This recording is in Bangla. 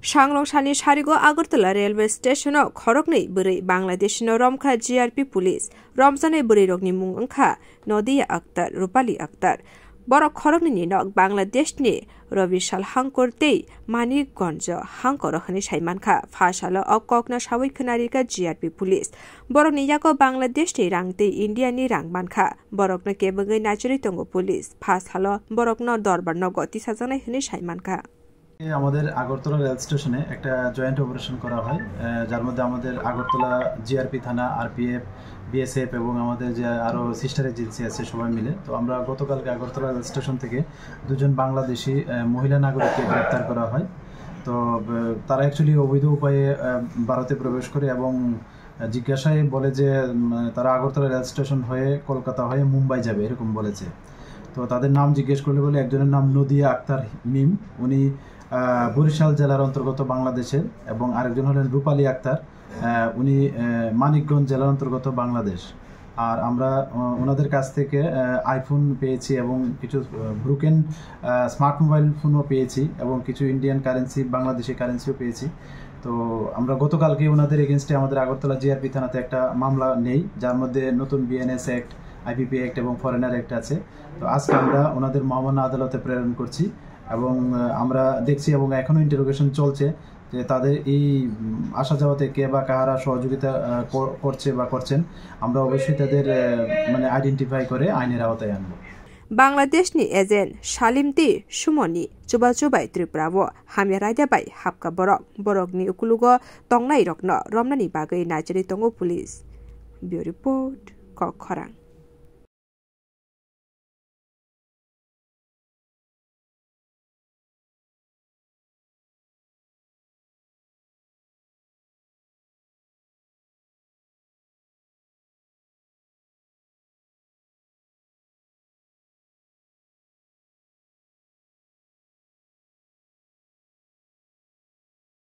Shanglongshani Sharigo Agartala railway station Khorokni Buri Bangladesh no Romkha GRP police Romzane Buri Rogni Mungangkha Nodiya Akhtar Rupali Akhtar Borok Khorokni Ninok Bangladesh ni Rovishal Hankorte Manikgonjo Hankorokhani Shaimankha Fashalo Okokna Shawi Khanarika GRP police Borok ni Yako Bangladesh ni Rangte India ni Rangbankha Borok no Kebagai Nachuri Tongo police Fashalo Borok no Dorbar no Goti Sajana Hini Shaimankha আমাদের আগরতলা রেল স্টেশনে একটা জয়েন্ট অপারেশন করা হয় যার মধ্যে আমাদের আগরতলা জিআরপি থানা আরপিএফ বিএসএফ এবং আমাদের যে আরো সিস্টার এজেন্সি আছে সবাই মিলে তো আমরা গতকালকে আগরতলা রেল স্টেশন থেকে দুজন বাংলাদেশি মহিলা নাগরিককে গ্রেফতার করা হয় তো তারা অ্যাকচুয়ালি অবৈধ উপায়ে ভারতে প্রবেশ করে এবং জিজ্ঞাসায় বলে যে তারা আগরতলা রেল স্টেশন হয়ে কলকাতা হয়ে মুম্বাই যাবে এরকম বলেছে তো তাদের নাম জিজ্ঞেস করলে বলে একজনের নাম নদিয়া আক্তার মিম উনি বরিশাল জেলার অন্তর্গত বাংলাদেশের এবং আরেকজন হলেন রূপালী আক্তার উনি মানিকগঞ্জ জেলার অন্তর্গত বাংলাদেশ আর আমরা ওনাদের কাছ থেকে আইফোন পেয়েছি এবং কিছু ব্রুকেন স্মার্ট মোবাইল ফোনও পেয়েছি এবং কিছু ইন্ডিয়ান কারেন্সি বাংলাদেশি কারেন্সিও পেয়েছি তো আমরা গতকালকে ওনাদের এগেইনস্টে আমাদের আগরতলা জিআরপি থানাতে একটা মামলা নেই যার মধ্যে নতুন বিএনএস অ্যাক্ট আইপিপি অ্যাক্ট এবং ফরেনার অ্যাক্ট আছে তো আজকে আমরা ওনাদের মহামান্য আদালতে প্রেরণ করছি এবং আমরা দেখছি এবং এখনো ইন্টারোগেশন চলছে যে তাদের এই আসা যাওয়াতে কে বা কারা সহযোগিতা করছে বা করছেন আমরা অবশ্যই তাদের মানে আইডেন্টিফাই করে আইনের আওতায় আনব বাংলাদেশনি এজেন্ট শালিমতি সুমনি চুবা চুবাই ত্রিপুরাবো হামিয়া রাইদাবাই হাবকা বরকনি উকুলুগো তংনাই রকন রমনানি বাগৈ নাইজরি তঙ্গ পুলিশ ব্যুরো রিপোর্ট খরাং